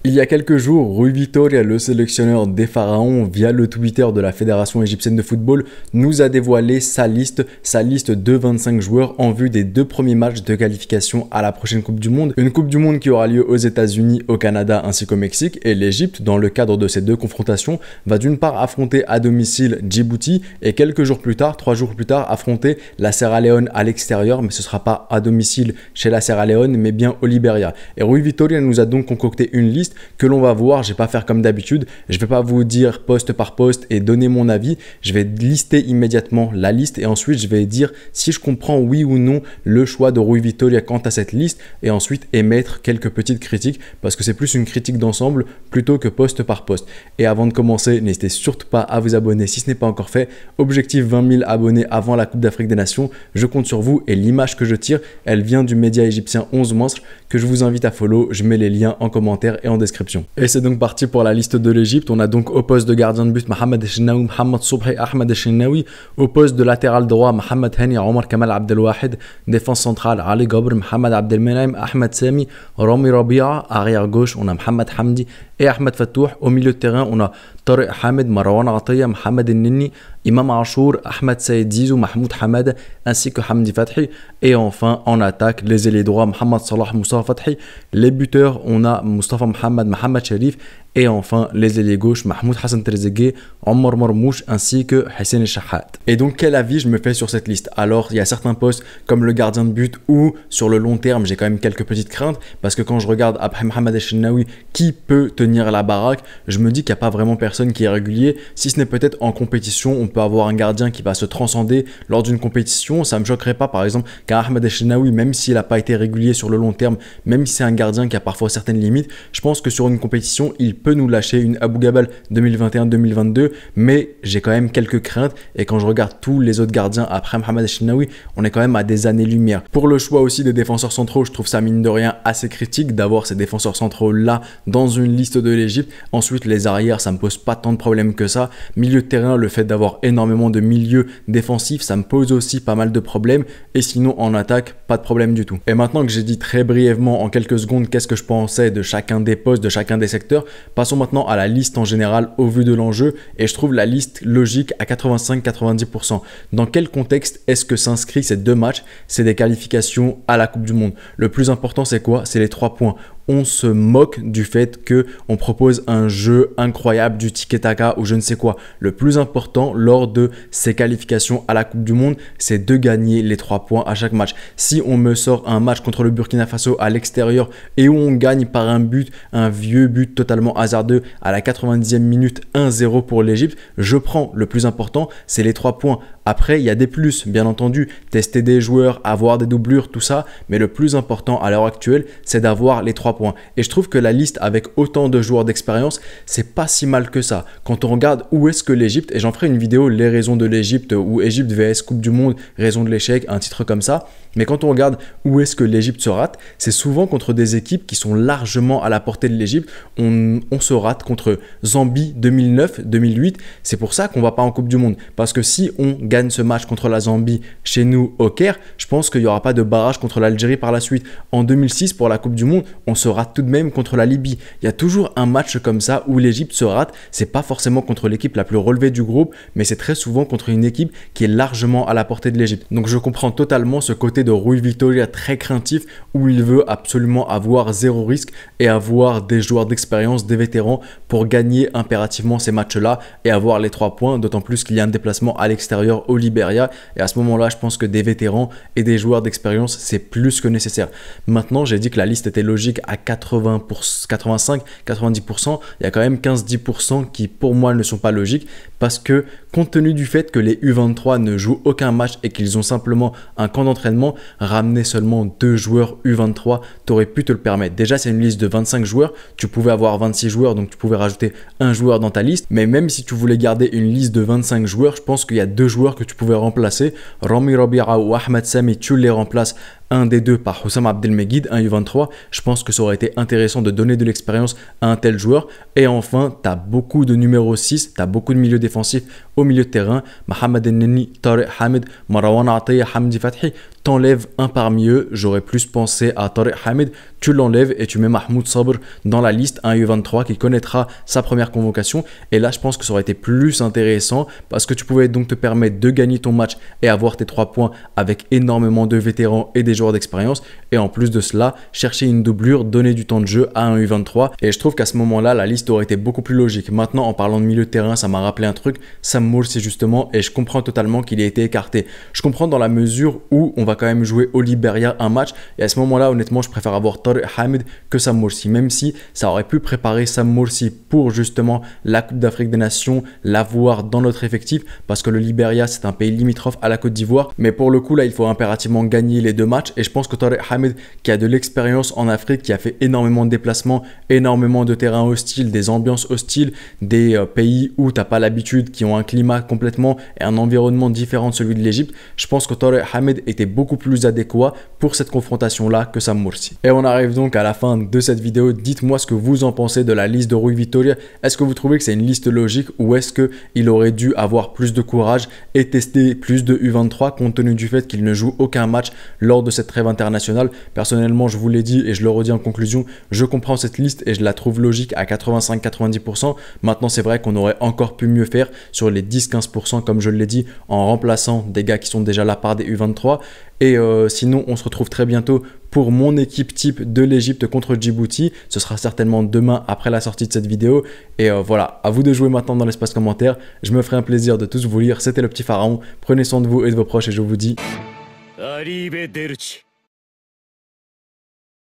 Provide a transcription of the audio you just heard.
Il y a quelques jours, Rui Vitória, le sélectionneur des Pharaons, via le Twitter de la Fédération égyptienne de football, nous a dévoilé sa liste de 25 joueurs en vue des 2 premiers matchs de qualification à la prochaine Coupe du Monde. Une Coupe du Monde qui aura lieu aux États-Unis, au Canada ainsi qu'au Mexique. Et l'Égypte, dans le cadre de ces 2 confrontations, va d'une part affronter à domicile Djibouti et quelques jours plus tard, 3 jours plus tard, affronter la Sierra Leone à l'extérieur, mais ce ne sera pas à domicile chez la Sierra Leone, mais bien au Liberia. Et Rui Vitória nous a donc concocté une liste que l'on va voir. Je vais pas faire comme d'habitude, je vais pas vous dire poste par poste et donner mon avis, je vais lister immédiatement la liste et ensuite je vais dire si je comprends oui ou non le choix de Rui Vitória quant à cette liste et ensuite émettre quelques petites critiques parce que c'est plus une critique d'ensemble plutôt que poste par poste. Et avant de commencer, n'hésitez surtout pas à vous abonner si ce n'est pas encore fait. Objectif 20 000 abonnés avant la Coupe d'Afrique des Nations, je compte sur vous et l'image que je tire, elle vient du média égyptien 11 monstres que je vous invite à follow, je mets les liens en commentaire et en description. Et c'est donc parti pour la liste de l'Égypte. On a donc au poste de gardien de but Mohamed Eshnaoui, Mohamed Sobhi, Ahmed Eshnaoui. Au poste de latéral droit Mohamed Hani, Omar Kamal Abdelwahed. Défense centrale Ali Gabr, Mohamed Abdelmenaim, Ahmed Sami, Rami Rabia. Arrière gauche on a Mohamed Hamdi et Ahmed Fattouh. Au milieu de terrain on a Tariq Hamed, Marwan Ataya, Mohamed Nini, Imam Achour, Ahmed Saïd Zizou, Mahmoud Hamad ainsi que Hamdi Fathi. Et enfin en attaque les ailiers droits Mohamed Salah, Moussa Fathi. Les buteurs on a Mustafa Mohamed, Mohamed Sharif. Et enfin, les ailiers gauches, Mahmoud Hassan Trezeguet, Omar Marmouche ainsi que Hussein Shahat. Et donc, quel avis je me fais sur cette liste? Alors, il y a certains postes comme le gardien de but où, sur le long terme, j'ai quand même quelques petites craintes parce que quand je regarde après Mohamed Eshnaoui, qui peut tenir la baraque, je me dis qu'il n'y a pas vraiment personne qui est régulier. Si ce n'est peut-être en compétition, on peut avoir un gardien qui va se transcender lors d'une compétition. Ça ne me choquerait pas, par exemple, qu'un Ahmed Eshnaoui, même s'il n'a pas été régulier sur le long terme, même si c'est un gardien qui a parfois certaines limites, je pense que sur une compétition, il peut nous lâcher une Abou Gabal 2021-2022, mais j'ai quand même quelques craintes et quand je regarde tous les autres gardiens après Mohamed Eshnaoui, on est quand même à des années-lumière. Pour le choix aussi des défenseurs centraux, je trouve ça mine de rien assez critique d'avoir ces défenseurs centraux là dans une liste de l'Égypte. Ensuite les arrières, ça me pose pas tant de problèmes que ça. Milieu de terrain, le fait d'avoir énormément de milieux défensifs, ça me pose aussi pas mal de problèmes et sinon en attaque, pas de problème du tout. Et maintenant que j'ai dit très brièvement en quelques secondes qu'est-ce que je pensais de chacun des postes, de chacun des secteurs, passons maintenant à la liste en général au vu de l'enjeu et je trouve la liste logique à 85-90%. Dans quel contexte est-ce que s'inscrit ces 2 matchs? C'est des qualifications à la Coupe du Monde. Le plus important c'est quoi? C'est les 3 points. On se moque du fait qu'on propose un jeu incroyable du tiki-taka ou je ne sais quoi. Le plus important lors de ces qualifications à la Coupe du Monde, c'est de gagner les 3 points à chaque match. Si on me sort un match contre le Burkina Faso à l'extérieur et où on gagne par un but, un vieux but totalement hasardeux à la 90e minute 1-0 pour l'Égypte, je prends. Le plus important, c'est les 3 points. Après, il y a des plus, bien entendu, tester des joueurs, avoir des doublures, tout ça. Mais le plus important à l'heure actuelle, c'est d'avoir les 3 points. Et je trouve que la liste avec autant de joueurs d'expérience, c'est pas si mal que ça. Quand on regarde où est-ce que l'Égypte, et j'en ferai une vidéo, les raisons de l'Égypte, ou Égypte vs Coupe du Monde, raison de l'échec, un titre comme ça. Mais quand on regarde où est-ce que l'Égypte se rate, c'est souvent contre des équipes qui sont largement à la portée de l'Égypte. On se rate contre Zambie 2009-2008. C'est pour ça qu'on va pas en Coupe du Monde. Parce que si on gagne ce match contre la Zambie chez nous au Caire, je pense qu'il n'y aura pas de barrage contre l'Algérie par la suite. En 2006, pour la Coupe du Monde, on se rate tout de même contre la Libye. Il y a toujours un match comme ça où l'Égypte se rate. C'est pas forcément contre l'équipe la plus relevée du groupe, mais c'est très souvent contre une équipe qui est largement à la portée de l'Égypte. Donc je comprends totalement ce côté de Rui Vitória très craintif où il veut absolument avoir 0 risque et avoir des joueurs d'expérience, des vétérans pour gagner impérativement ces matchs-là et avoir les 3 points, d'autant plus qu'il y a un déplacement à l'extérieur au Liberia et à ce moment-là, je pense que des vétérans et des joueurs d'expérience, c'est plus que nécessaire. Maintenant, j'ai dit que la liste était logique à 85-90%, il y a quand même 15-10% qui pour moi ne sont pas logiques parce que compte tenu du fait que les U23 ne jouent aucun match et qu'ils ont simplement un camp d'entraînement, ramener seulement 2 joueurs U23, t'aurais pu te le permettre. Déjà, c'est une liste de 25 joueurs, tu pouvais avoir 26 joueurs, donc tu pouvais rajouter un joueur dans ta liste, mais même si tu voulais garder une liste de 25 joueurs, je pense qu'il y a 2 joueurs que tu pouvais remplacer, Rami Rabia ou Ahmed Sami, tu les remplaces un des deux par Hossam Abdelmegid, un U23, je pense que ça aurait été intéressant de donner de l'expérience à un tel joueur. Et enfin, tu as beaucoup de numéro 6, tu as beaucoup de milieux défensifs au milieu de terrain, Mohamed Neni, Tariq Hamed, Marwan Ataya, Hamdi Fathi, t'enlèves un parmi eux, j'aurais plus pensé à Tariq Hamed, tu l'enlèves et tu mets Mahmoud Sabr dans la liste, un U23 qui connaîtra sa première convocation. Et là, je pense que ça aurait été plus intéressant parce que tu pouvais donc te permettre de gagner ton match et avoir tes 3 points avec énormément de vétérans et des joueurs d'expérience. Et en plus de cela, chercher une doublure, donner du temps de jeu à un U23. Et je trouve qu'à ce moment-là, la liste aurait été beaucoup plus logique. Maintenant, en parlant de milieu de terrain, ça m'a rappelé un truc, Sam Morsy justement, et je comprends totalement qu'il ait été écarté. Je comprends dans la mesure où on va quand même jouer au Liberia un match. Et à ce moment-là, honnêtement, je préfère avoir Tariq Hamid que Sam Morsy. Même si ça aurait pu préparer Sam Morsy pour justement la Coupe d'Afrique des Nations, l'avoir dans notre effectif, parce que le Liberia, c'est un pays limitrophe à la Côte d'Ivoire. Mais pour le coup, là, il faut impérativement gagner les 2 matchs. Et je pense que Tariq Hamid, qui a de l'expérience en Afrique, qui a fait énormément de déplacements, énormément de terrains hostiles, des ambiances hostiles, des pays où tu n'as pas l'habitude, qui ont un climat complètement et un environnement différent de celui de l'Égypte, je pense que Tariq Hamid était beaucoup plus adéquat pour cette confrontation-là que Sam Morsy. Et on arrive donc à la fin de cette vidéo. Dites-moi ce que vous en pensez de la liste de Rui Vitória. Est-ce que vous trouvez que c'est une liste logique ou est-ce qu'il aurait dû avoir plus de courage et tester plus de U23 compte tenu du fait qu'il ne joue aucun match lors de cette trêve internationale? Personnellement, je vous l'ai dit et je le redis en conclusion, je comprends cette liste et je la trouve logique à 85-90%. Maintenant, c'est vrai qu'on aurait encore pu mieux faire sur les 10-15% comme je l'ai dit, en remplaçant des gars qui sont déjà là par des U23. Et sinon, on se retrouve très bientôt pour mon équipe type de l'Égypte contre Djibouti. Ce sera certainement demain après la sortie de cette vidéo. Et voilà, à vous de jouer maintenant dans l'espace commentaire. Je me ferai un plaisir de tous vous lire. C'était le petit pharaon. Prenez soin de vous et de vos proches et je vous dis... Arrivederci.